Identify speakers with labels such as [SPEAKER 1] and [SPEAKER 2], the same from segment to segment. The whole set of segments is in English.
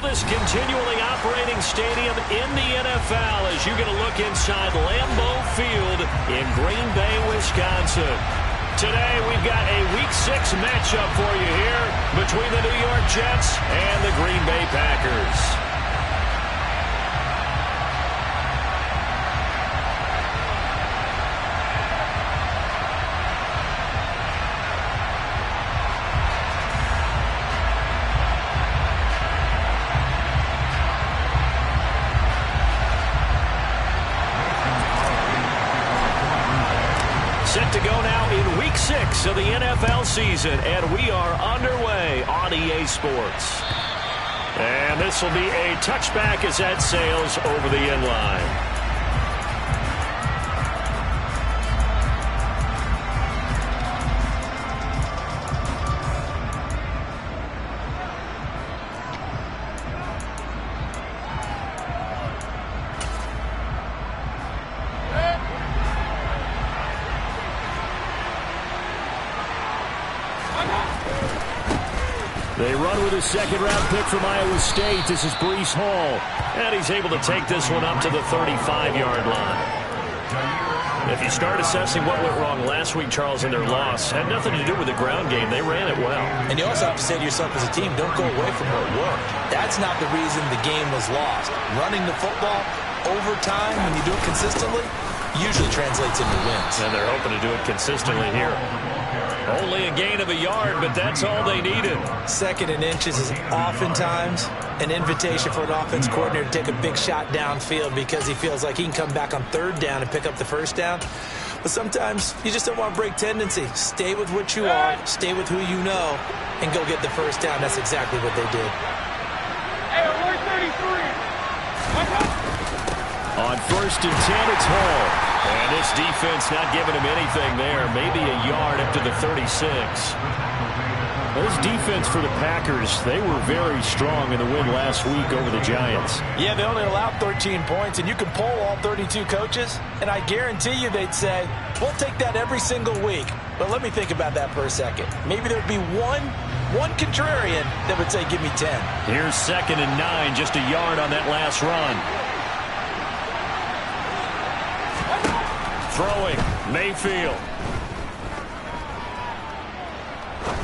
[SPEAKER 1] oldest continually operating stadium in the NFL as you get a look inside Lambeau Field in Green Bay, Wisconsin. Today we've got a Week 6 matchup for you here between the New York Jets and the Green Bay Packers. Set to go now in Week 6 of the NFL season, and we are underway on EA Sports. And this will be a touchback as that sails over the end line. They run with a second-round pick from Iowa State. This is Breece Hall. And he's able to take this one up to the 35-yard line. If you start assessing what went wrong last week, Charles, in their loss, had nothing to do with the ground game. They ran it well.
[SPEAKER 2] And you also have to say to yourself as a team, don't go away from what worked. That's not the reason the game was lost. Running the football over time, when you do it consistently, usually translates into wins.
[SPEAKER 1] And they're hoping to do it consistently here. Only a gain of a yard, but that's all they needed.
[SPEAKER 2] Second and inches is oftentimes an invitation for an offense coordinator to take a big shot downfield because he feels like he can come back on third down and pick up the first down. But sometimes you just don't want to break tendency. Stay with what you are, stay with who you know, and go get the first down. That's exactly what they did.
[SPEAKER 3] Hey, alert 33.
[SPEAKER 1] On 1st and 10, it's Hall. And this defense not giving him anything there. Maybe a yard up to the 36. This defense for the Packers, they were very strong in the win last week over the Giants.
[SPEAKER 2] Yeah, they only allowed 13 points, and you can poll all 32 coaches, and I guarantee you they'd say, we'll take that every single week. But let me think about that for a second. Maybe there'd be one contrarian that would say, give me 10.
[SPEAKER 1] Here's 2nd and 9, just a yard on that last run. Throwing, Mayfield.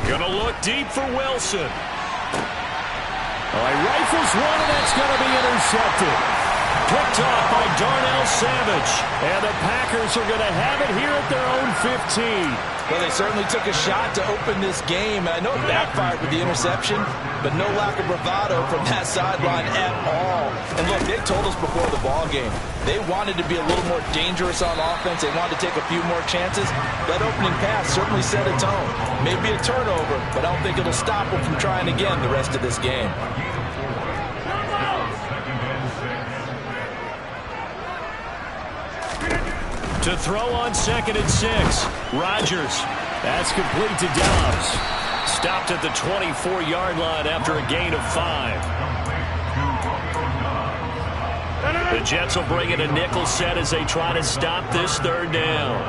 [SPEAKER 1] Gonna look deep for Wilson. All right, rifles one, and that's gonna be intercepted. Picked off by Darnell Savage. And the Packers are gonna have it here at their own 15.
[SPEAKER 2] Well, they certainly took a shot to open this game. I know it backfired with the interception, but no lack of bravado from that sideline at all. And look, they told us before the ball game, they wanted to be a little more dangerous on offense. They wanted to take a few more chances. That opening pass certainly set a tone. Maybe a turnover, but I don't think it'll stop them from trying again the rest of this game.
[SPEAKER 1] To throw on 2nd and 6. Rodgers. That's complete to Dobbs. Stopped at the 24-yard line after a gain of 5. The Jets will bring in a nickel set as they try to stop this 3rd down.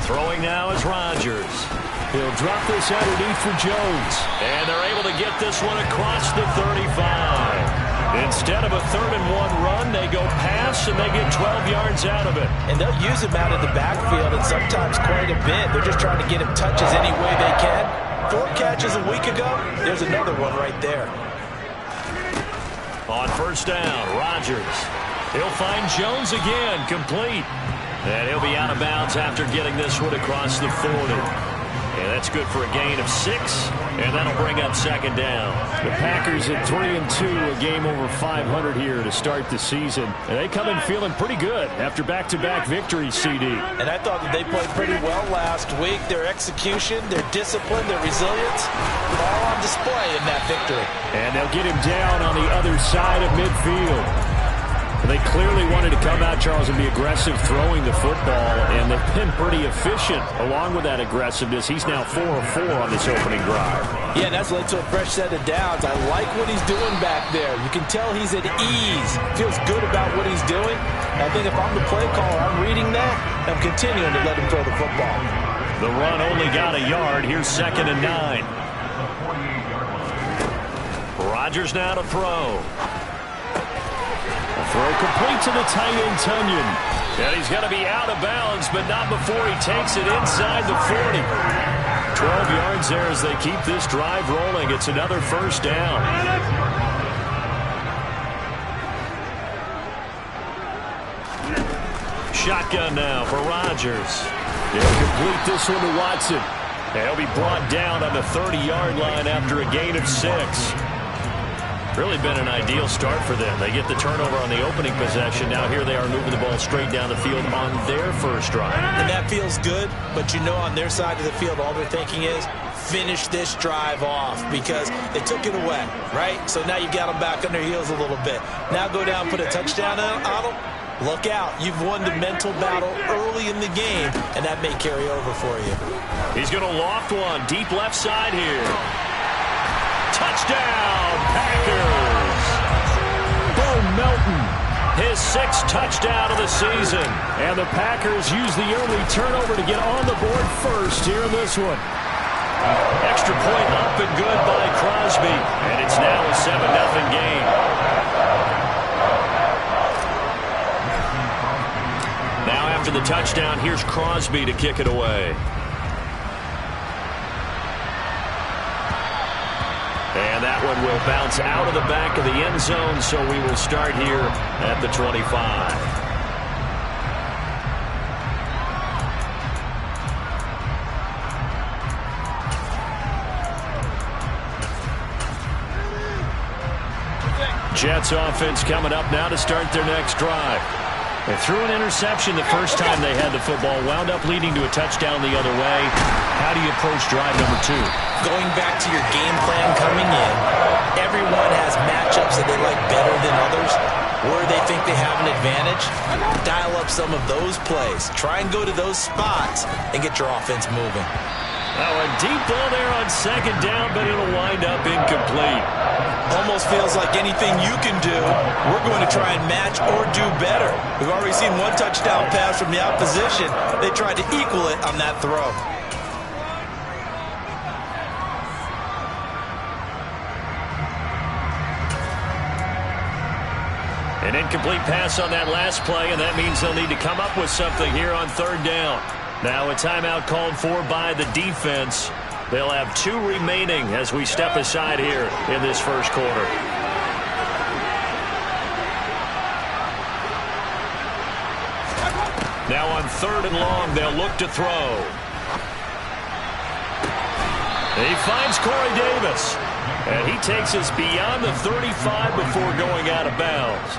[SPEAKER 1] Throwing now is Rodgers. He'll drop this underneath for Jones. And they're able to get this one across the 35. Instead of a 3rd and 1 run, they go pass, and they get 12 yards out of it.
[SPEAKER 2] And they'll use him out of the backfield, and sometimes quite a bit. They're just trying to get him touches any way they can. 4 catches a week ago, there's another one right there.
[SPEAKER 1] On 1st down, Rodgers. He'll find Jones again, complete. And he'll be out of bounds after getting this one across the 40. And that's good for a gain of 6, and that'll bring up 2nd down. The Packers at 3-2, a game over 500 here to start the season. And they come in feeling pretty good after back-to-back victories, CD.
[SPEAKER 2] And I thought that they played pretty well last week. Their execution, their discipline, their resilience, all on display in that victory.
[SPEAKER 1] And they'll get him down on the other side of midfield. They clearly wanted to come out, Charles, and be aggressive throwing the football, and they've been pretty efficient along with that aggressiveness. He's now 4 of 4 on this opening drive.
[SPEAKER 2] Yeah, that's led to a fresh set of downs. I like what he's doing back there. You can tell he's at ease. Feels good about what he's doing. I think if I'm the play caller, I'm reading that, and I'm continuing to let him throw the football.
[SPEAKER 1] The run only got a yard. Here's 2nd and 9. Rodgers now to throw. A throw complete to the tight end, Tunyon. And he's going to be out of bounds, but not before he takes it inside the 40. 12 yards there as they keep this drive rolling. It's another first down. Shotgun now for Rodgers. He'll complete this one to Watson. He'll be brought down on the 30-yard line after a gain of 6. Really been an ideal start for them. They get the turnover on the opening possession. Now here they are moving the ball straight down the field on their first drive.
[SPEAKER 2] And that feels good, but you know on their side of the field all they're thinking is finish this drive off because they took it away, right? So now you've got them back on their heels a little bit. Now go down, put a touchdown on them. Look out. You've won the mental battle early in the game, and that may carry over for you.
[SPEAKER 1] He's going to loft one. Deep left side here. Touchdown, Packers. Bo Melton, his 6th touchdown of the season. And the Packers use the early turnover to get on the board first here in this one. Extra point up and good by Crosby. And it's now a 7-0 game. Now after the touchdown, here's Crosby to kick it away. And that one will bounce out of the back of the end zone, so we will start here at the 25. Jets offense coming up now to start their next drive. They threw an interception the first time they had the football, wound up leading to a touchdown the other way. How do you approach drive number 2?
[SPEAKER 2] Going back to your game plan coming in, everyone has matchups that they like better than others, where they think they have an advantage. Dial up some of those plays. Try and go to those spots and get your offense moving.
[SPEAKER 1] Now a deep ball there on 2nd down, but it'll wind up incomplete.
[SPEAKER 2] Almost feels like anything you can do, we're going to try and match or do better. We've already seen one touchdown pass from the opposition. They tried to equal it on that throw.
[SPEAKER 1] An incomplete pass on that last play, and that means they'll need to come up with something here on 3rd down. Now a timeout called for by the defense. They'll have 2 remaining as we step aside here in this first quarter. Now on 3rd and long, they'll look to throw. He finds Corey Davis. And he takes us beyond the 35 before going out of bounds.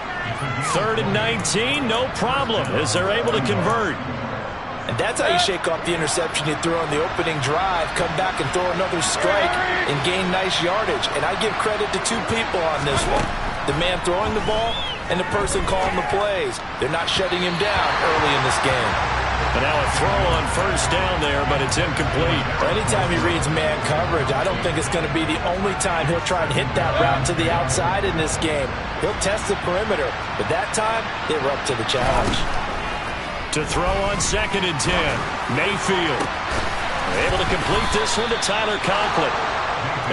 [SPEAKER 1] 3rd and 19, no problem as they're able to convert.
[SPEAKER 2] And that's how you shake off the interception you threw on the opening drive, come back and throw another strike and gain nice yardage. And I give credit to 2 people on this one. The man throwing the ball and the person calling the plays. They're not shutting him down early in this game.
[SPEAKER 1] And now a throw on 1st down there, but it's incomplete.
[SPEAKER 2] Anytime he reads man coverage, I don't think it's going to be the only time he'll try and hit that route to the outside in this game. He'll test the perimeter, but that time, they were up to the challenge.
[SPEAKER 1] To throw on 2nd and 10, Mayfield. Able to complete this one to Tyler Conklin.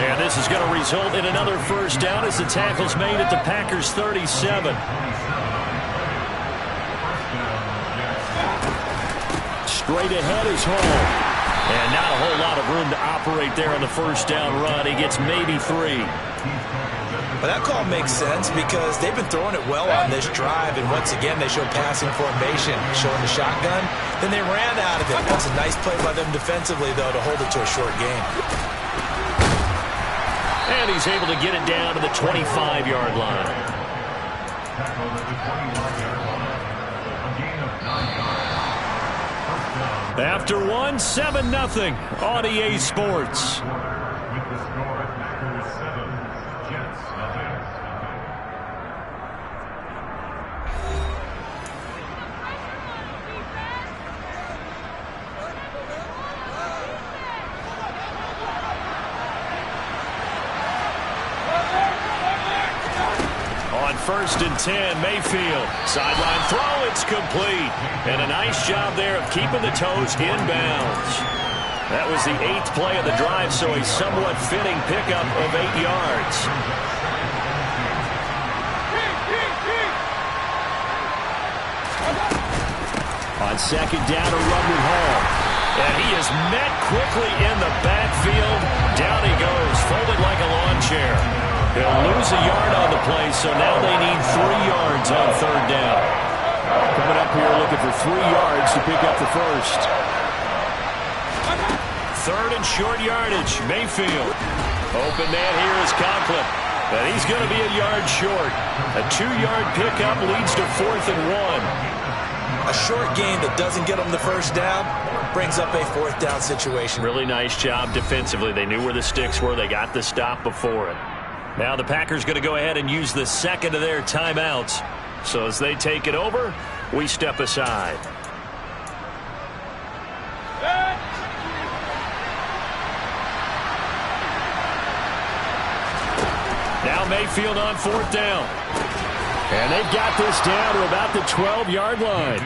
[SPEAKER 1] And this is going to result in another first down as the tackle's made at the Packers' 37. Straight ahead is home. And not a whole lot of room to operate there on the first down run. He gets maybe 3.
[SPEAKER 2] But that call makes sense because they've been throwing it well on this drive, and once again they show passing formation, showing the shotgun. Then they ran out of it. That's a nice play by them defensively, though, to hold it to a short game.
[SPEAKER 1] And he's able to get it down to the 25-yard line. After 1, 7-0 on EA Sports. On 1st and 10, Mayfield. Sideline throw, it's complete. And a nice job there of keeping the toes inbounds. That was the 8th play of the drive, so a somewhat fitting pickup of 8 yards. On second down, a run with Hall. And he is met quickly in the backfield. Down he goes, folded like a lawn chair. He'll lose a yard on the play, so now they need 3 yards on third down.
[SPEAKER 4] Coming up here looking for 3 yards to pick up the first.
[SPEAKER 1] Third and short yardage, Mayfield. Open man here is Conklin. But he's going to be a yard short. A 2-yard pickup leads to 4th and 1.
[SPEAKER 2] A short gain that doesn't get them the first down brings up a 4th down situation.
[SPEAKER 1] Really nice job defensively. They knew where the sticks were. They got the stop before it. Now the Packers going to go ahead and use the second of their timeouts. So as they take it over, we step aside. Now Mayfield on 4th down.
[SPEAKER 4] And they've got this down to about the 12-yard line.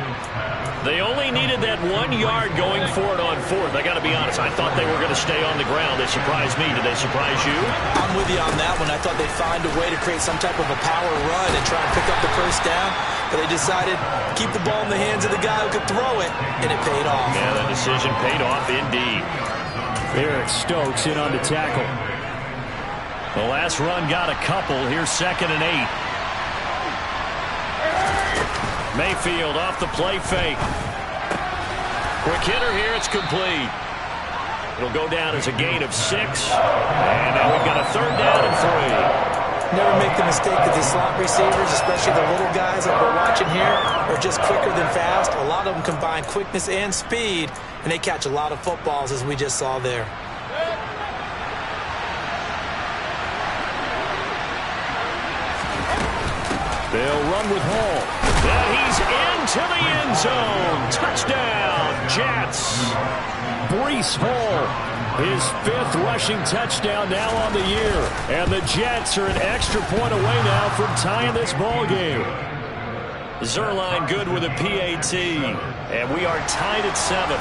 [SPEAKER 1] They only needed that 1 yard going for it on 4th. I got to be honest, I thought they were going to stay on the ground. They surprised me. Did they surprise you?
[SPEAKER 2] I'm with you on that one. I thought they'd find a way to create some type of a power run and try and pick up the first down. But they decided to keep the ball in the hands of the guy who could throw it, and it paid off.
[SPEAKER 1] Yeah, that decision paid off indeed.
[SPEAKER 4] Eric Stokes in on the tackle.
[SPEAKER 1] The last run got a couple. Here's 2nd and 8. Mayfield off the play fake. Quick hitter here. It's complete. It'll go down as a gain of 6. And now we've got a 3rd down and 3.
[SPEAKER 2] Never make the mistake that the slot receivers, especially the little guys that we're watching here, are just quicker than fast. A lot of them combine quickness and speed, and they catch a lot of footballs, as we just saw there.
[SPEAKER 1] They'll run with Hall. And he's into the end zone. Touchdown, Jets.
[SPEAKER 4] Breece Hall, his 5th rushing touchdown now on the year. And the Jets are an extra point away now from tying this ball game.
[SPEAKER 1] Zerline good with a PAT. And we are tied at 7.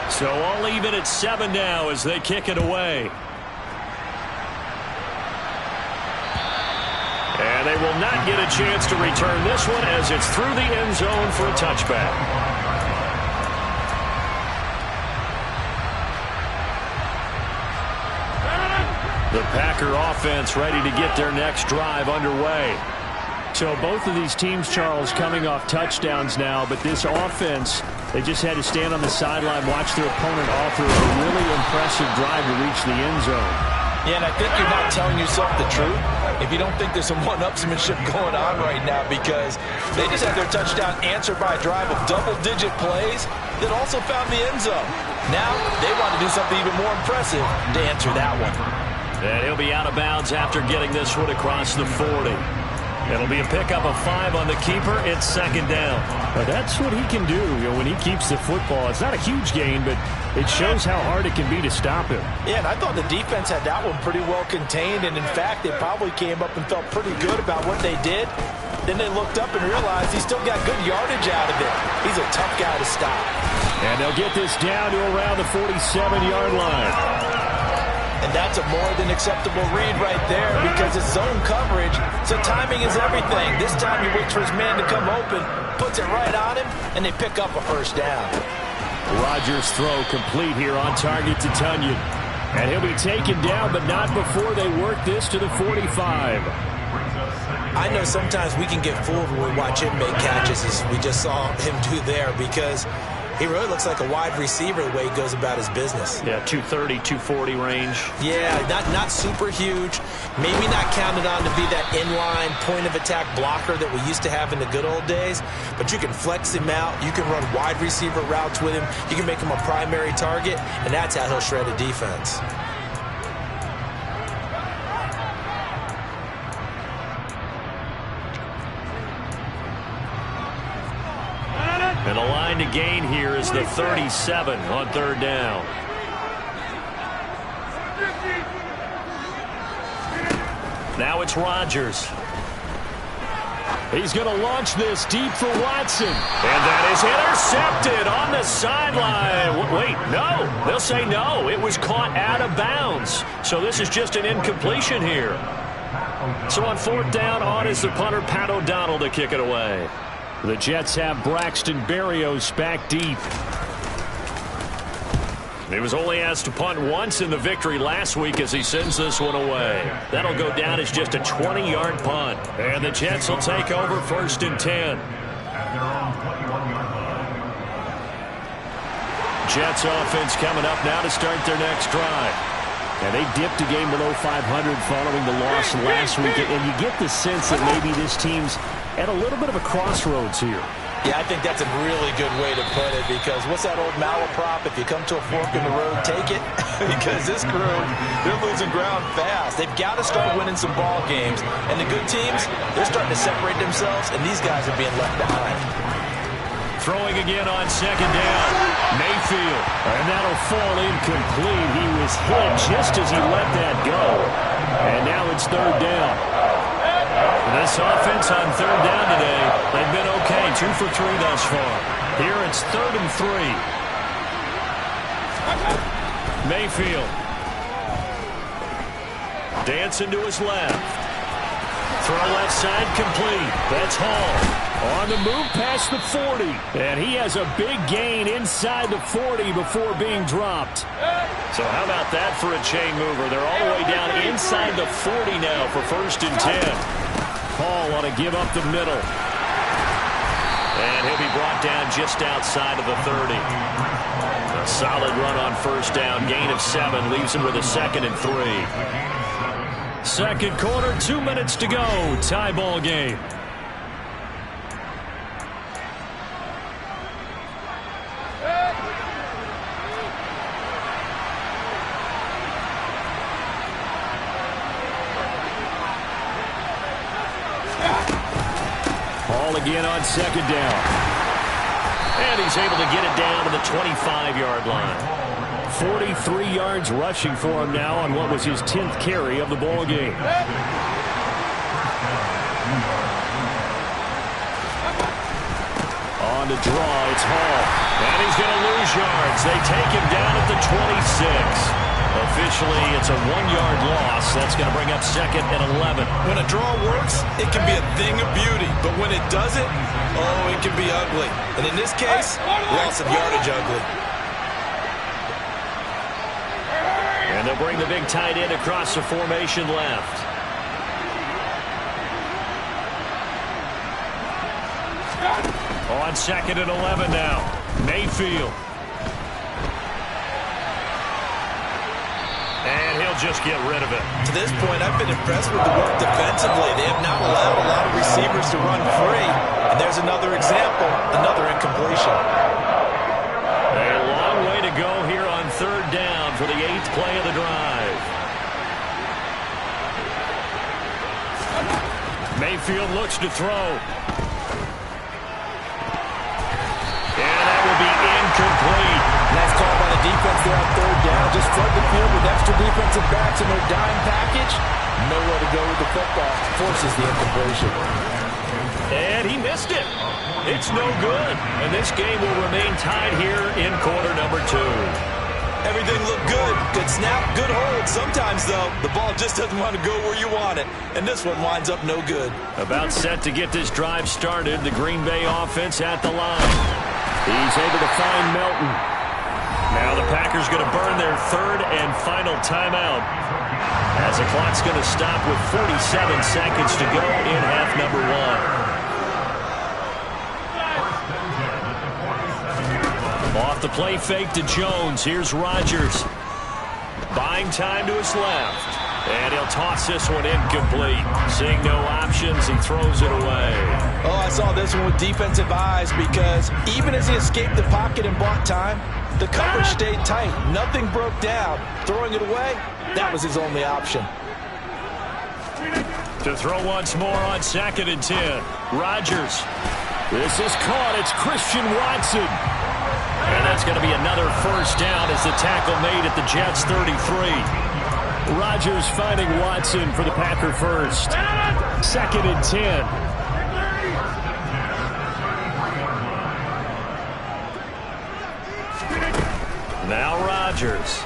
[SPEAKER 1] So all even at 7 now as they kick it away. And they will not get a chance to return this one as it's through the end zone for a touchback. The Packer offense ready to get their next drive underway.
[SPEAKER 4] So both of these teams, Charles, coming off touchdowns now, but this offense, they just had to stand on the sideline, watch their opponent offer a really impressive drive to reach the end zone.
[SPEAKER 2] Yeah, and I think you're not telling yourself the truth if you don't think there's some one-upsmanship going on right now, because they just had their touchdown answered by a drive of double-digit plays that also found the end zone. Now they want to do something even more impressive to answer that one.
[SPEAKER 1] And he'll be out of bounds after getting this one across the 40. It'll be a pickup of 5 on the keeper. It's 2nd down.
[SPEAKER 4] But that's what he can do, when he keeps the football. It's not a huge gain, but it shows how hard it can be to stop him.
[SPEAKER 2] Yeah, and I thought the defense had that one pretty well contained, and in fact, they probably came up and felt pretty good about what they did. Then they looked up and realized he still got good yardage out of it. He's a tough guy to stop.
[SPEAKER 4] And they'll get this down to around the 47-yard line.
[SPEAKER 2] And that's a more than acceptable read right there because it's zone coverage, so timing is everything. This time he waits for his man to come open, puts it right on him, and they pick up a first down.
[SPEAKER 4] Rodgers' throw complete here on target to Tunyon. And he'll be taken down, but not before they work this to the 45.
[SPEAKER 2] I know sometimes we can get fooled when we watch him make catches, as we just saw him do there, because he really looks like a wide receiver the way he goes about his business.
[SPEAKER 1] Yeah, 230, 240 range.
[SPEAKER 2] Yeah, not super huge. Maybe not counted on to be that inline point-of-attack blocker that we used to have in the good old days. But you can flex him out. You can run wide receiver routes with him. You can make him a primary target, and that's how he'll shred a defense.
[SPEAKER 1] And the line to gain here is the 37 on 3rd down. Now it's Rodgers.
[SPEAKER 4] He's going to launch this deep for Watson.
[SPEAKER 1] And that is intercepted on the sideline. Wait, no. They'll say no. It was caught out of bounds. So this is just an incompletion here. So on 4th down, on is the punter, Pat O'Donnell, to kick it away.
[SPEAKER 4] The Jets have Braxton Berrios back deep.
[SPEAKER 1] He was only asked to punt once in the victory last week as he sends this one away. That'll go down as just a 20-yard punt. And the Jets will take over 1st and 10. Jets offense coming up now to start their next drive.
[SPEAKER 4] And they dipped a game below 500 following the loss last week. And you get the sense that maybe this team's at a little bit of a crossroads here.
[SPEAKER 2] Yeah, I think that's a really good way to put it, because what's that old malaprop? If you come to a fork in the road, take it. Because this crew, they're losing ground fast. They've got to start winning some ball games. And the good teams, they're starting to separate themselves, and these guys are being left behind.
[SPEAKER 1] Throwing again on 2nd down. Mayfield.
[SPEAKER 4] And that'll fall incomplete. He was hit just as he let that go. And now it's 3rd down.
[SPEAKER 1] This offense on 3rd down today, they've been okay. 2 for 3 thus far. Here it's 3rd and 3. Mayfield. Dancing to his left. Throw left side complete. That's Hall.
[SPEAKER 4] On the move past the 40. And he has a big gain inside the 40 before being dropped.
[SPEAKER 1] So how about that for a chain mover? They're all the way down inside the 40 now for 1st and 10.
[SPEAKER 4] Hall ought to give up the middle.
[SPEAKER 1] And he'll be brought down just outside of the 30. A solid run on 1st down. Gain of 7 leaves him with a 2nd and 3.
[SPEAKER 4] 2nd quarter, 2 minutes to go. Tie ball game. Again on 2nd down.
[SPEAKER 1] And he's able to get it down to the 25-yard line.
[SPEAKER 4] 43 yards rushing for him now on what was his 10th carry of the ball game. On the draw, it's Hall.
[SPEAKER 1] And he's going to lose yards. They take him down at the 26. Officially, it's a 1-yard loss. That's going to bring up 2nd and 11.
[SPEAKER 2] When a draw works, it can be a thing of beauty. But when it doesn't, oh, it can be ugly. And in this case, loss of yardage ugly.
[SPEAKER 1] And they'll bring the big tight end across the formation left. On 2nd and 11 now. Mayfield. And he'll just get rid of it.
[SPEAKER 2] To this point, I've been impressed with the work defensively. They have not allowed a lot of receivers to run free. And there's another example, another incompletion.
[SPEAKER 1] A long way to go here on 3rd down for the 8th play of the drive. Mayfield looks to throw. And that will be incomplete.
[SPEAKER 2] Nice call by the defense there on 3rd down. Just flood the field with extra defensive backs in their dime package. Nowhere to go with the football. Forces the incompletion.
[SPEAKER 1] And he missed it. It's no good. And this game will remain tied here in quarter number 2.
[SPEAKER 2] Everything looked good. Good snap, good hold. Sometimes, though, the ball just doesn't want to go where you want it. And this one winds up no good.
[SPEAKER 1] About set to get this drive started. The Green Bay offense at the line.
[SPEAKER 4] He's able to find Melton.
[SPEAKER 1] Now the Packers going to burn their 3rd and final timeout, as the clock's going to stop with 47 seconds to go in half number 1. Off the play fake to Jones. Here's Rodgers. Buying time to his left. And he'll toss this one incomplete. Seeing no options, he throws it away.
[SPEAKER 2] Oh, I saw this one with defensive eyes, because even as he escaped the pocket and bought time, the coverage stayed tight. Nothing broke down. Throwing it away, that was his only option.
[SPEAKER 1] To throw once more on 2nd and 10. Rodgers.
[SPEAKER 4] This is caught. It's Christian Watson.
[SPEAKER 1] And that's going to be another 1st down as the tackle made at the Jets' 33.
[SPEAKER 4] Rodgers finding Watson for the Packer first. 2nd and 10.
[SPEAKER 1] Now Rodgers.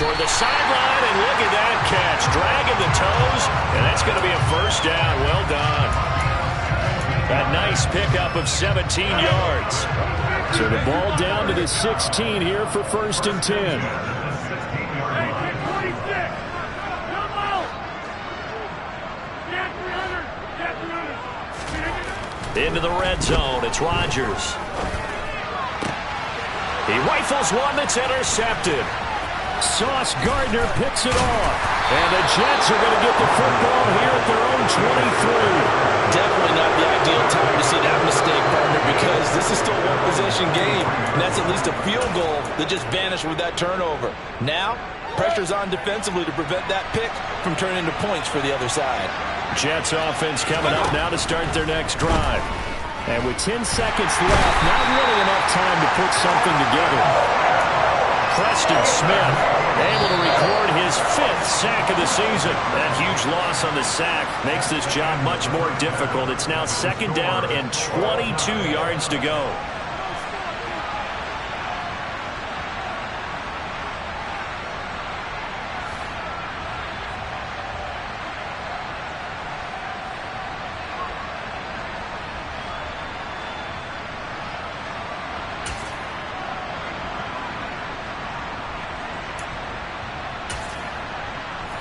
[SPEAKER 1] Toward the sideline, and look at that catch. Dragging the toes, and that's going to be a first down. Well done. A nice pickup of 17 yards.
[SPEAKER 4] So the ball down to the 16 here for 1st and 10.
[SPEAKER 1] Into the red zone, it's Rodgers. He rifles one that's intercepted.
[SPEAKER 4] Sauce Gardner picks it off. And the Jets are going to get the football here at their own 23.
[SPEAKER 2] Definitely not the ideal time to see that mistake, partner, because this is still a one-possession game, and that's at least a field goal that just vanished with that turnover. Now, pressure's on defensively to prevent that pick from turning into points for the other side.
[SPEAKER 1] Jets offense coming up now to start their next drive.
[SPEAKER 4] And with 10 seconds left, not really enough time to put something together.
[SPEAKER 1] Preston Smith able to record his 5th sack of the season. That huge loss on the sack makes this job much more difficult. It's now 2nd down and 22 yards to go.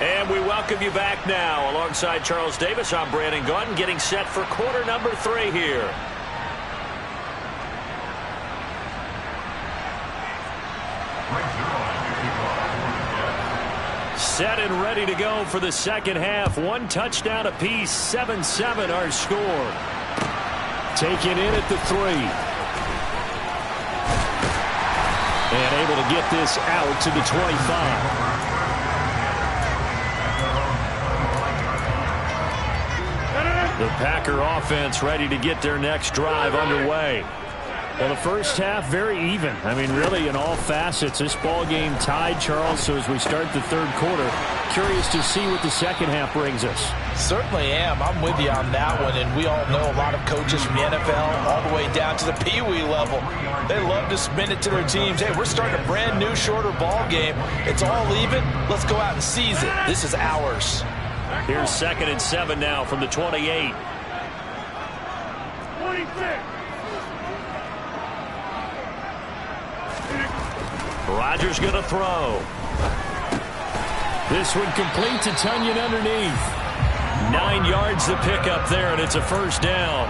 [SPEAKER 1] And we welcome you back now. Alongside Charles Davis, I'm Brandon Gaudin, getting set for quarter number 3 here. Set and ready to go for the second half. 1 touchdown apiece, 7-7 our score.
[SPEAKER 4] Taken in at the 3. And able to get this out to the 25.
[SPEAKER 1] The Packer offense ready to get their next drive underway.
[SPEAKER 4] Well, the first half very even. I mean, really in all facets. This ball game tied, Charles. So as we start the 3rd quarter, curious to see what the second half brings us.
[SPEAKER 2] Certainly am. I'm with you on that one. And we all know a lot of coaches from the NFL all the way down to the Pee-wee level. They love to spin it to their teams. Hey, we're starting a brand new, shorter ball game. It's all even. Let's go out and seize it. This is ours.
[SPEAKER 1] Here's 2nd and 7 now from the 28.
[SPEAKER 3] 26.
[SPEAKER 1] Rodgers going to throw.
[SPEAKER 4] This one complete to Tunyon underneath.
[SPEAKER 1] 9 yards to pick up there, and it's a first down.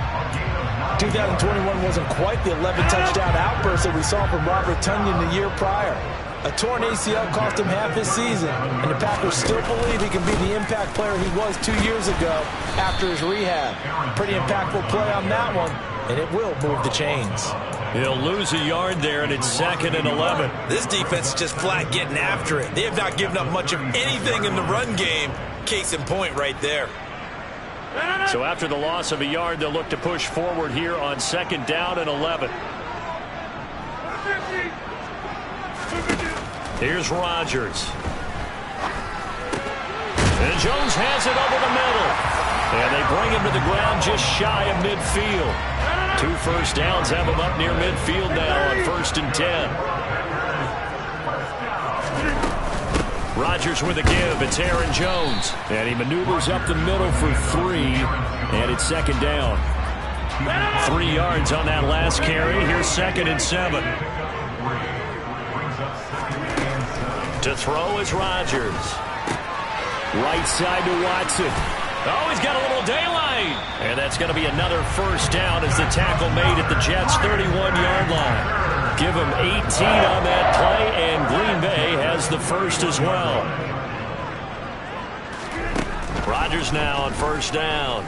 [SPEAKER 2] 2021 wasn't quite the 11-touchdown outburst that we saw from Robert Tunyon the year prior. A torn ACL cost him half his season, and the Packers still believe he can be the impact player he was 2 years ago after his rehab. Pretty impactful play on that one, and it will move the chains.
[SPEAKER 1] He'll lose a yard there, and it's 2nd and 11.
[SPEAKER 5] This defense is just flat getting after it. They have not given up much of anything in the run game. Case in point right there.
[SPEAKER 1] So after the loss of a yard, they'll look to push forward here on 2nd down and 11. Here's Rodgers. And Jones has it over the middle. And they bring him to the ground just shy of midfield. 2 first downs have him up near midfield now on 1st and 10. Rodgers with a give. It's Aaron Jones.
[SPEAKER 4] And he maneuvers up the middle for 3. And it's 2nd down.
[SPEAKER 1] 3 yards on that last carry. Here's 2nd and 7. To throw is Rodgers.
[SPEAKER 4] Right side to Watson.
[SPEAKER 1] Oh, he's got a little daylight. And that's going to be another first down as the tackle made at the Jets' 31-yard line. Give him 18 on that play, and Green Bay has the first as well. Rodgers now on 1st down.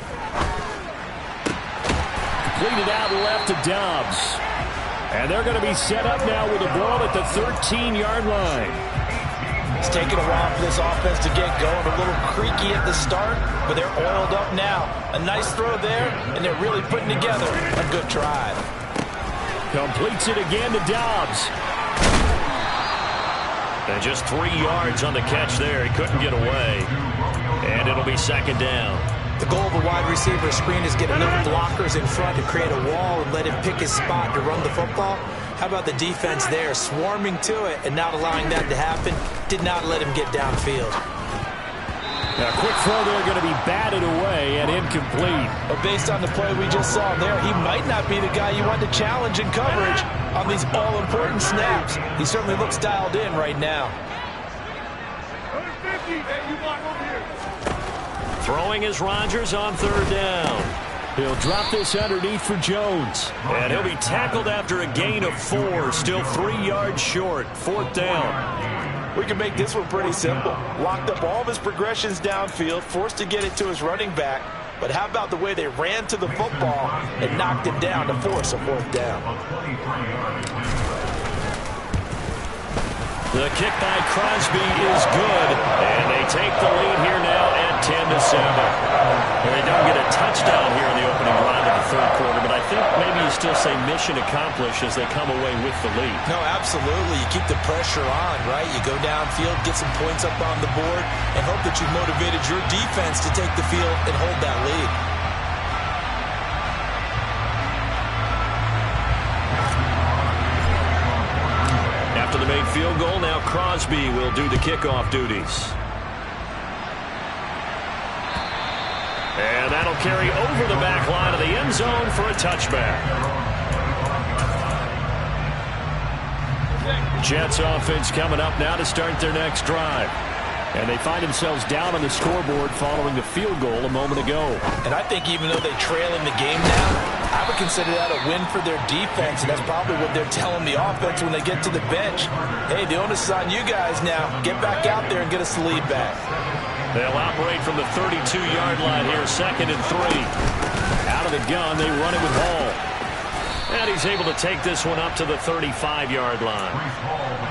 [SPEAKER 4] Completed out left to Dobbs. And they're going to be set up now with the ball at the 13-yard line.
[SPEAKER 2] It's taken a while for this offense to get going. A little creaky at the start, but they're oiled up now. A nice throw there, and they're really putting together a good drive.
[SPEAKER 4] Completes it again to Dobbs.
[SPEAKER 1] And just 3 yards on the catch there. He couldn't get away. And it'll be 2nd down.
[SPEAKER 2] The goal of a wide receiver screen is get enough blockers in front to create a wall and let him pick his spot to run the football. How about the defense there, swarming to it and not allowing that to happen? Did not let him get downfield.
[SPEAKER 4] A quick throw there going to be batted away and incomplete.
[SPEAKER 2] But based on the play we just saw there, he might not be the guy you want to challenge in coverage on these all-important snaps. He certainly looks dialed in right now.
[SPEAKER 1] Throwing is Rodgers on third down.
[SPEAKER 4] He'll drop this underneath for Jones.
[SPEAKER 1] And he'll be tackled after a gain of 4, still 3 yards short. Fourth down.
[SPEAKER 2] We can make this one pretty simple. Locked up all of his progressions downfield, forced to get it to his running back. But how about the way they ran to the football and knocked him down to force a fourth down?
[SPEAKER 1] The kick by Crosby is good, and they take the lead here now at 10-7. They don't get a touchdown here in the opening drive of the third quarter, but I think maybe you still say mission accomplished as they come away with the lead.
[SPEAKER 2] No, absolutely. You keep the pressure on, right? You go downfield, get some points up on the board, and hope that you've motivated your defense to take the field and hold that lead.
[SPEAKER 1] After the made field goal, now Crosby will do the kickoff duties. And that'll carry over the back line of the end zone for a touchback. Jets offense coming up now to start their next drive. And they find themselves down on the scoreboard following the field goal a moment ago.
[SPEAKER 2] And I think even though they trail in the game now, I would consider that a win for their defense, and that's probably what they're telling the offense when they get to the bench. Hey, the onus is on you guys now. Get back out there and get us the lead back.
[SPEAKER 1] They'll operate from the 32-yard line here, 2nd and 3. Out of the gun, they run it with Hall. And he's able to take this one up to the 35-yard line.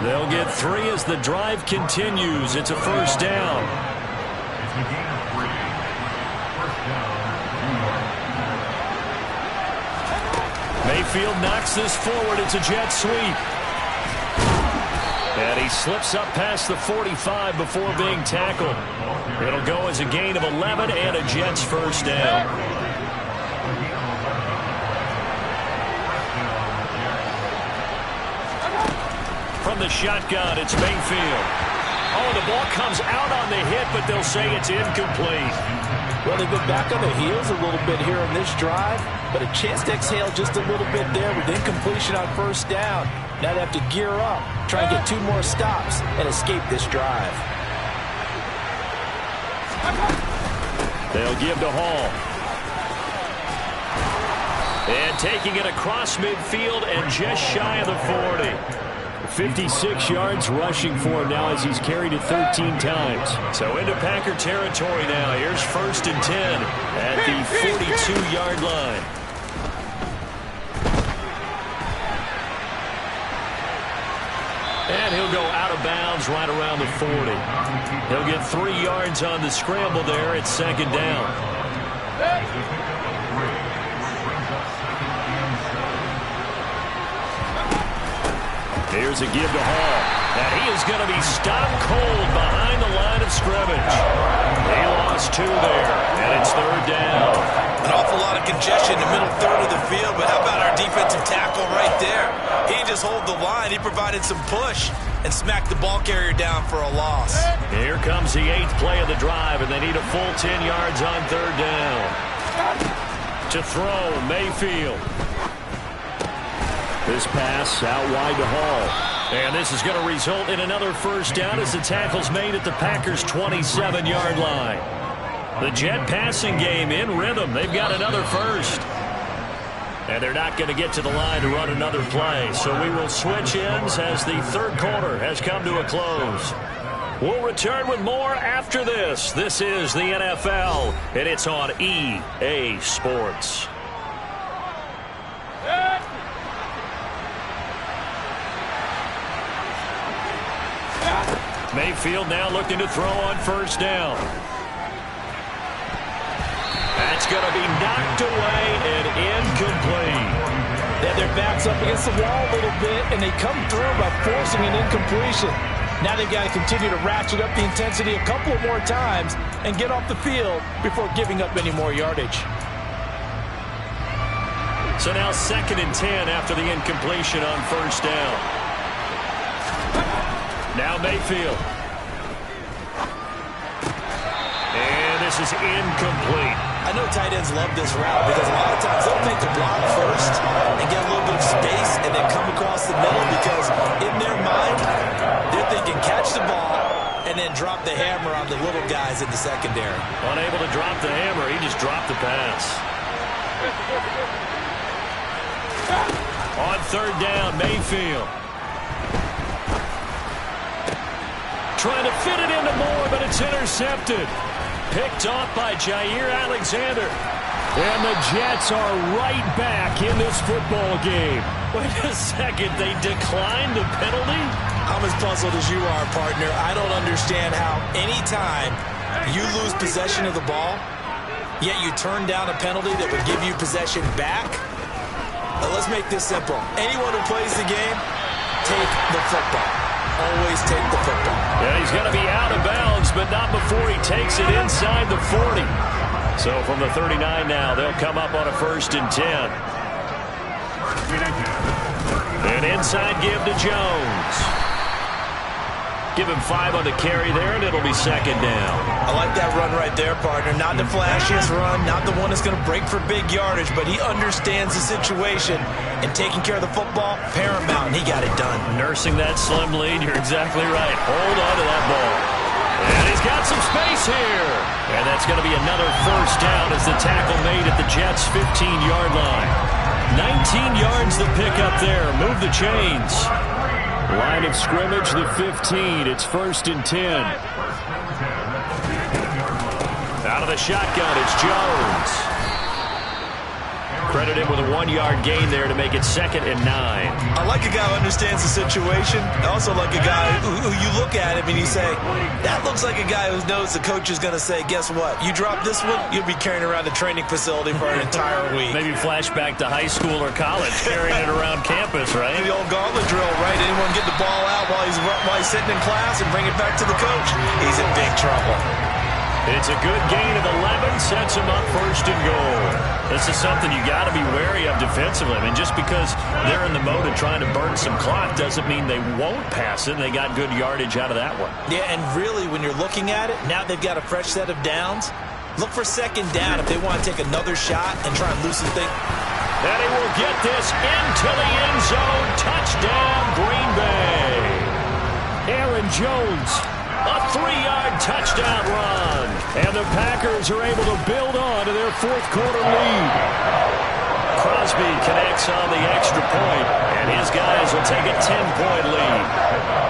[SPEAKER 1] They'll get 3 as the drive continues. It's a first down. Mayfield knocks this forward. It's a jet sweep. And he slips up past the 45 before being tackled. It'll go as a gain of 11 and a Jets first down. From the shotgun, it's Mayfield. Oh, the ball comes out on the hit, but they'll say it's incomplete.
[SPEAKER 2] Well, they've been back on their heels a little bit here on this drive, but a chance to exhale just a little bit there with incompletion on first down. Now they have to gear up, try and get 2 more stops, and escape this drive.
[SPEAKER 1] They'll give to Hall. And taking it across midfield and just shy of the 40.
[SPEAKER 4] 56 yards rushing for him now as he's carried it 13 times.
[SPEAKER 1] So into Packer territory now. Here's 1st and 10 at the 42-yard line. And he'll go out of bounds right around the 40. He'll get 3 yards on the scramble there. It's 2nd down. Here's a give to Hall. And he is going to be stopped cold behind the line of scrimmage. He lost 2 there, and it's 3rd down.
[SPEAKER 5] An awful lot of congestion in the middle third of the field, but how about our defensive tackle right there? He didn't just hold the line. He provided some push and smacked the ball carrier down for a loss.
[SPEAKER 1] Here comes the 8th play of the drive, and they need a full 10 yards on 3rd down. To throw, Mayfield. This pass out wide to Hall. And this is going to result in another first down as the tackle's made at the Packers' 27-yard line. The Jet passing game in rhythm. They've got another first. And they're not going to get to the line to run another play. So we will switch ends as the third quarter has come to a close. We'll return with more after this. This is the NFL, and it's on EA Sports. Mayfield now looking to throw on first down. That's going to be knocked away and incomplete.
[SPEAKER 2] They have their backs up against the wall a little bit, and they come through by forcing an incompletion. Now they've got to continue to ratchet up the intensity a couple of more times and get off the field before giving up any more yardage.
[SPEAKER 1] So now 2nd and 10 after the incompletion on 1st down. Now Mayfield. And this is incomplete.
[SPEAKER 2] I know tight ends love this route because a lot of times they'll make the block first and get a little bit of space and then come across the middle because in their mind, they're thinking catch the ball and then drop the hammer on the little guys in the secondary.
[SPEAKER 1] Unable to drop the hammer, he just dropped the pass. On 3rd down, Mayfield. Trying to fit it into Moore, but it's intercepted. Picked off by Jair Alexander. And the Jets are right back in this football game. Wait a second, they declined the penalty?
[SPEAKER 2] I'm as puzzled as you are, partner. I don't understand how any time you lose possession of the ball, yet you turn down a penalty that would give you possession back. Let's make this simple. Anyone who plays the game, take the football. Always take the football.
[SPEAKER 1] Yeah, he's going to be out of bounds, but not before he takes it inside the 40. So from the 39 now, they'll come up on a 1st and 10. An inside give to Jones. Give him 5 on the carry there, and it'll be 2nd down.
[SPEAKER 2] I like that run right there, partner. Not the flashiest run, not the one that's going to break for big yardage, but he understands the situation, and taking care of the football, paramount, and he got it done.
[SPEAKER 1] Nursing that slim lead, you're exactly right. Hold on to that ball. And he's got some space here. And that's going to be another 1st down as the tackle made at the Jets' 15-yard line. 19 yards to pick up there. Move the chains. Line of scrimmage, the 15. It's 1st and 10. Out of the shotgun, it's Jones. Credit him with a 1-yard gain there to make it 2nd and 9.
[SPEAKER 2] I like a guy who understands the situation. I also like a guy who you look at him and you say, that looks like a guy who knows the coach is going to say, guess what? You drop this one, you'll be carrying around the training facility for an entire week.
[SPEAKER 1] Maybe flashback to high school or college, carrying it around campus, right?
[SPEAKER 2] The old gauntlet drill, right? Anyone get the ball out while he's sitting in class and bring it back to the coach? He's in big trouble.
[SPEAKER 1] It's a good gain of 11, sets him up 1st and goal. This is something you got to be wary of defensively. I mean, just because they're in the mode of trying to burn some clock doesn't mean they won't pass it. They got good yardage out of that one.
[SPEAKER 2] Yeah, and really, when you're looking at it, now they've got a fresh set of downs. Look for 2nd down if they want to take another shot and try and loosen things.
[SPEAKER 1] And he will get this into the end zone. Touchdown, Green Bay. Aaron Jones. A 3-yard touchdown run. And the Packers are able to build on to their 4th quarter lead. Crosby connects on the extra point, and his guys will take a 10-point lead.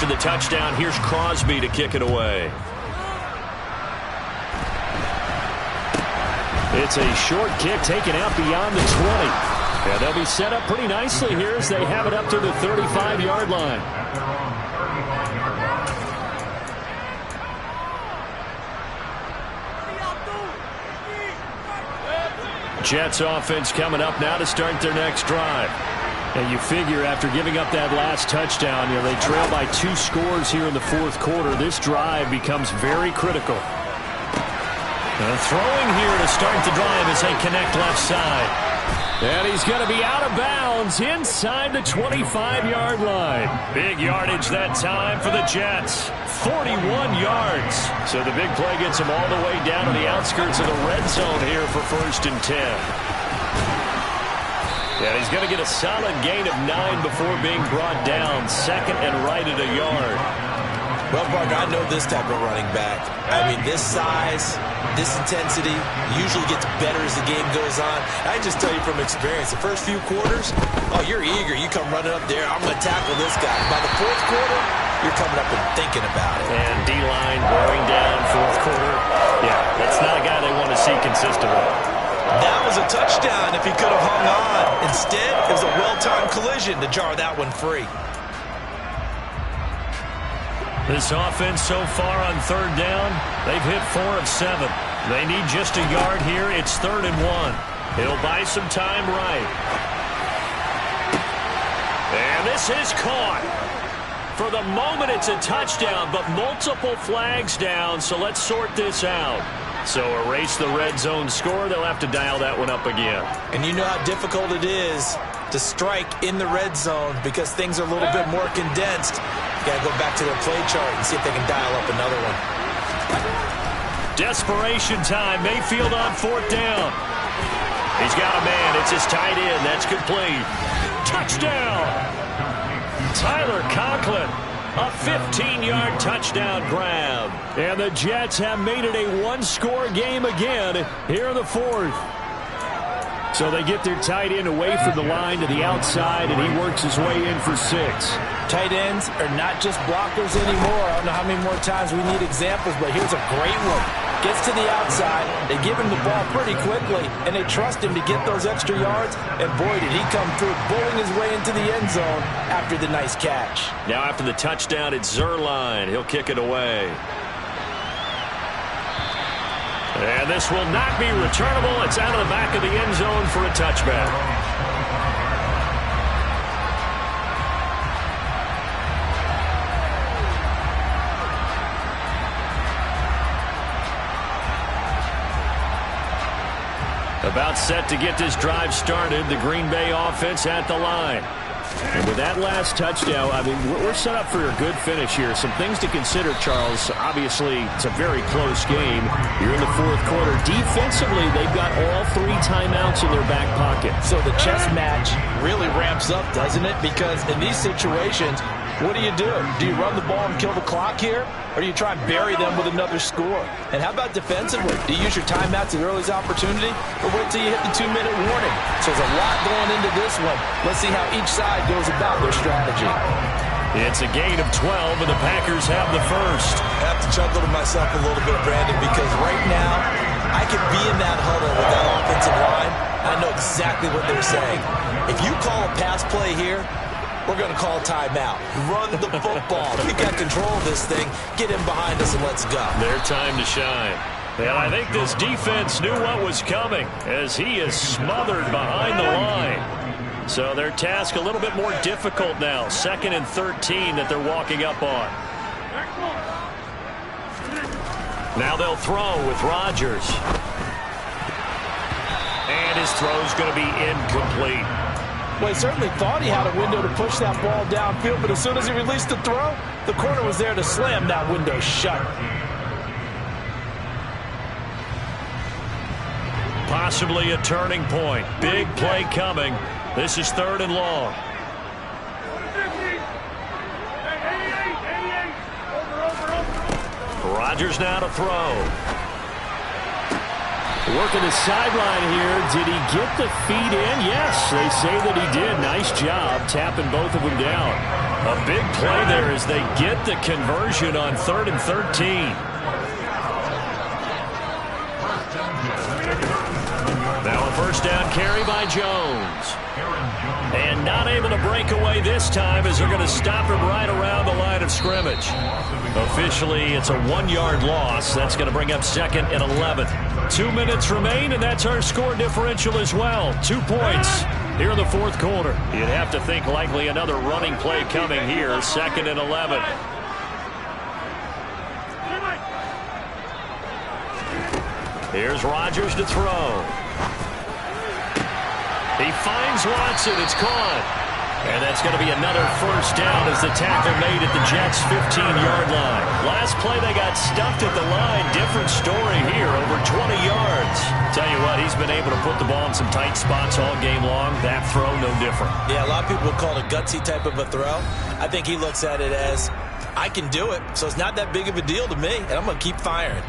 [SPEAKER 1] The touchdown, here's Crosby to kick it away. It's a short kick taken out beyond the 20. Yeah, they'll be set up pretty nicely here as they have it up to the 35-yard line. Jets offense coming up now to start their next drive. And you figure after giving up that last touchdown, you know, they trail by 2 scores here in the 4th quarter. This drive becomes very critical. And throwing here to start the drive as they connect left side. And he's going to be out of bounds inside the 25-yard line. Big yardage that time for the Jets. 41 yards. So the big play gets them all the way down to the outskirts of the red zone here for 1st and 10. Yeah, he's going to get a solid gain of 9 before being brought down. 2nd and right at a yard.
[SPEAKER 2] Well, Parker, I know this type of running back. I mean, this size, this intensity usually gets better as the game goes on. I just tell you from experience, the first few quarters, oh, you're eager. You come running up there, I'm going to tackle this guy. By the 4th quarter, you're coming up and thinking about it.
[SPEAKER 1] And D-line wearing down 4th quarter. Yeah, that's not a guy they want to see consistently.
[SPEAKER 2] That was a touchdown if he could have hung on. Instead, it was a well-timed collision to jar that one free.
[SPEAKER 1] This offense so far on third down, they've hit 4 of 7. They need just a yard here. It's 3rd and 1. He'll buy some time right. And this is caught. For the moment, it's a touchdown, but multiple flags down, so let's sort this out. So erase the red zone score. They'll have to dial that one up again.
[SPEAKER 2] And you know how difficult it is to strike in the red zone because things are a little bit more condensed. You got to go back to their play chart and see if they can dial up another one.
[SPEAKER 1] Desperation time. Mayfield on 4th down. He's got a man. It's his tight end. That's complete. Touchdown. Tyler Conklin. A 15-yard touchdown grab.
[SPEAKER 4] And the Jets have made it a one-score game again here in the 4th. So they get their tight end away from the line to the outside, and he works his way in for 6.
[SPEAKER 2] Tight ends are not just blockers anymore. I don't know how many more times we need examples, but here's a great one. Gets to the outside, they give him the ball pretty quickly, and they trust him to get those extra yards, and boy, did he come through, bowling his way into the end zone after the nice catch.
[SPEAKER 1] Now after the touchdown, it's Zerline. He'll kick it away. And this will not be returnable. It's out of the back of the end zone for a touchback. About set to get this drive started. The Green Bay offense at the line.
[SPEAKER 4] And with that last touchdown, I mean, we're set up for a good finish here. Some things to consider, Charles. Obviously, it's a very close game. You're in the 4th quarter. Defensively, they've got all 3 timeouts in their back pocket.
[SPEAKER 2] So the chess match really ramps up, doesn't it? Because in these situations, what do? Do you run the ball and kill the clock here? Or do you try and bury them with another score? And how about defensively? Do you use your timeouts at earliest opportunity? Or wait till you hit the 2-minute warning? So there's a lot going into this one. Let's see how each side goes about their strategy.
[SPEAKER 1] It's a gain of 12, and the Packers have the first.
[SPEAKER 5] I have to chuckle to myself a little bit, Brandon, because right now I could be in that huddle with that offensive line. I know exactly what they're saying. If you call a pass play here, we're going to call a timeout. Run the football. We got control of this thing. Get him behind us and let's go.
[SPEAKER 1] Their time to shine. And I think this defense knew what was coming as he is smothered behind the line. So their task a little bit more difficult now. 2nd and 13 that they're walking up on. Now they'll throw with Rodgers. And his throw's going to be incomplete.
[SPEAKER 2] Well, he certainly thought he had a window to push that ball downfield, but as soon as he released the throw, the corner was there to slam that window shut.
[SPEAKER 1] Possibly a turning point. Big play coming. This is 3rd and long. Rodgers now to throw.
[SPEAKER 4] Working the sideline here. Did he get the feet in? Yes, they say that he did. Nice job tapping both of them down.
[SPEAKER 1] A big play there as they get the conversion on 3rd and 13. Now a first down carry by Jones. And not able to break away this time as they're going to stop him right around the line of scrimmage. Officially, it's a 1-yard loss. That's going to bring up 2nd and 11. 2 minutes remain, and that's our score differential as well. 2 points here in the 4th quarter. You'd have to think likely another running play coming here. 2nd and 11. Here's Rodgers to throw. He finds Watson. It's caught. And that's going to be another first down as the tackle made at the Jets' 15-yard line. Last play, they got stuffed at the line. Different story here, over 20 yards. Tell you what, he's been able to put the ball in some tight spots all game long. That throw, no different.
[SPEAKER 2] Yeah, a lot of people would call it a gutsy type of a throw. I think he looks at it as, I can do it, so it's not that big of a deal to me, and I'm going to keep firing.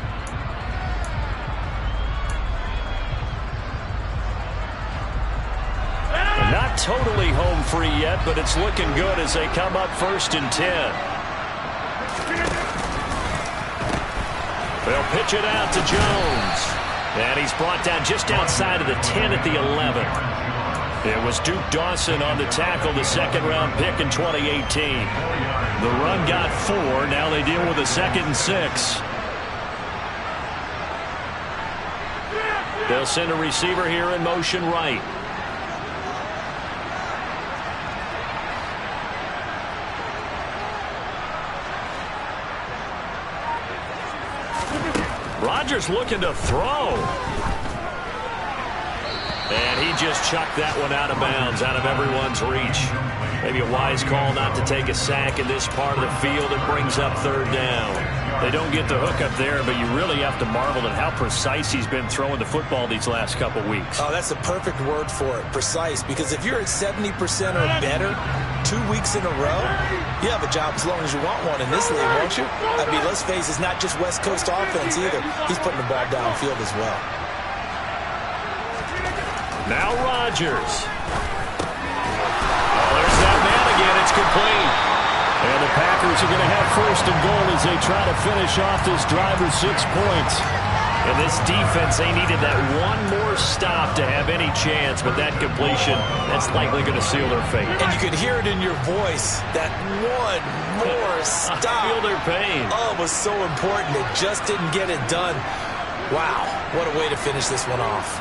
[SPEAKER 1] Not totally home free yet, but it's looking good as they come up 1st and 10. They'll pitch it out to Jones. And he's brought down just outside of the 10 at the 11. It was Duke Dawson on the tackle, the 2nd-round pick in 2018. The run got 4. Now they deal with a 2nd and 6. They'll send a receiver here in motion right. Rodgers looking to throw. And he just chucked that one out of bounds, out of everyone's reach. Maybe a wise call not to take a sack in this part of the field. It brings up 3rd down. They don't get the hook up there, but you really have to marvel at how precise he's been throwing the football these last couple weeks.
[SPEAKER 5] Oh, that's the perfect word for it, precise. Because if you're at 70% or better 2 weeks in a row, you have a job as long as you want one in this league, won't you? I mean, let's face it, it's not just West Coast offense either. He's putting the ball downfield as well.
[SPEAKER 1] Now Rodgers. Oh, there's that man again. It's complete. And the Packers are going to have 1st and goal as they try to finish off this drive with 6 points. And this defense, they needed that one more stop to have any chance, but that completion, that's likely going to seal their fate.
[SPEAKER 5] And you could hear it in your voice, that one more stop.
[SPEAKER 1] I feel their pain.
[SPEAKER 5] Oh, it was so important. It just didn't get it done. Wow, what a way to finish this one off.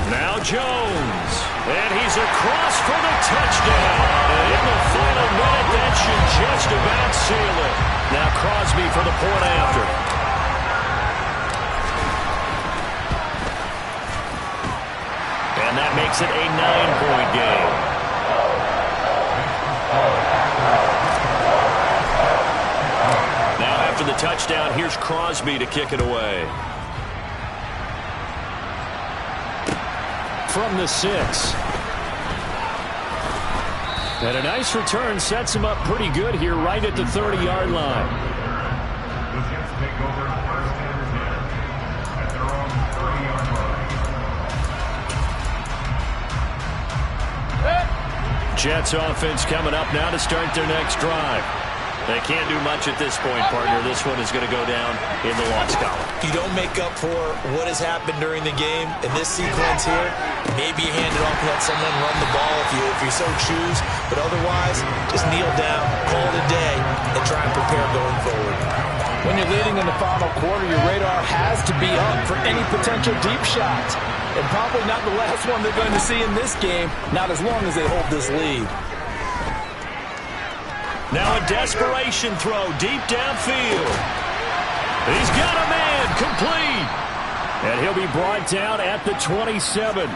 [SPEAKER 1] Now Jones, and he's across for the touchdown. And in the final minute, that should just about seal it. Now Crosby for the point after. And that makes it a 9-point game. Now after the touchdown, here's Crosby to kick it away. From the 6. And a nice return sets him up pretty good here right at the 30-yard line. Jets offense coming up now to start their next drive. They can't do much at this point, partner. This one is going to go down in the loss column.
[SPEAKER 5] You don't make up for what has happened during the game in this sequence here. Maybe you hand it off and let someone run the ball if you so choose. But otherwise, just kneel down, call it a day, and try and prepare going forward.
[SPEAKER 2] When you're leading in the final quarter, your radar has to be up for any potential deep shots. And probably not the last one they're going to see in this game, not as long as they hold this lead.
[SPEAKER 1] Now a desperation throw deep downfield. He's got a man, complete. And he'll be brought down at the 27.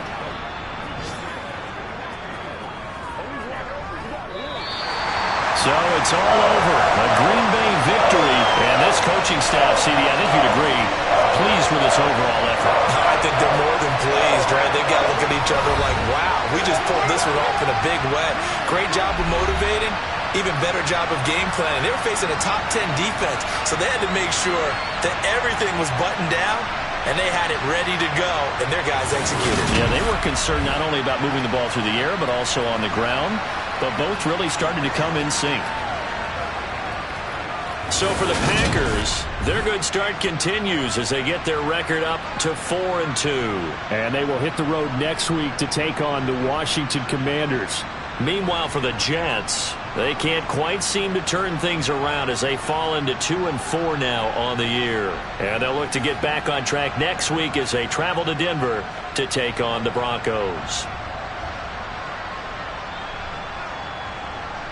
[SPEAKER 1] So it's all over. A Green Bay victory. And this coaching staff, CD, I think you'd agree, pleased with this overall effort.
[SPEAKER 5] I think they're more than pleased, right? They've got to look at each other like, wow, we just pulled this one off in a big way. Great job of motivating. Even better job of game planning. They were facing a top 10 defense, so they had to make sure that everything was buttoned down, and they had it ready to go, and their guys executed.
[SPEAKER 1] Yeah, they were concerned not only about moving the ball through the air, but also on the ground, but both really started to come in sync. So for the Packers, their good start continues as they get their record up to 4-2.
[SPEAKER 4] And they will hit the road next week to take on the Washington Commanders.
[SPEAKER 1] Meanwhile, for the Jets, they can't quite seem to turn things around as they fall into 2-4 now on the year. And they'll look to get back on track next week as they travel to Denver to take on the Broncos.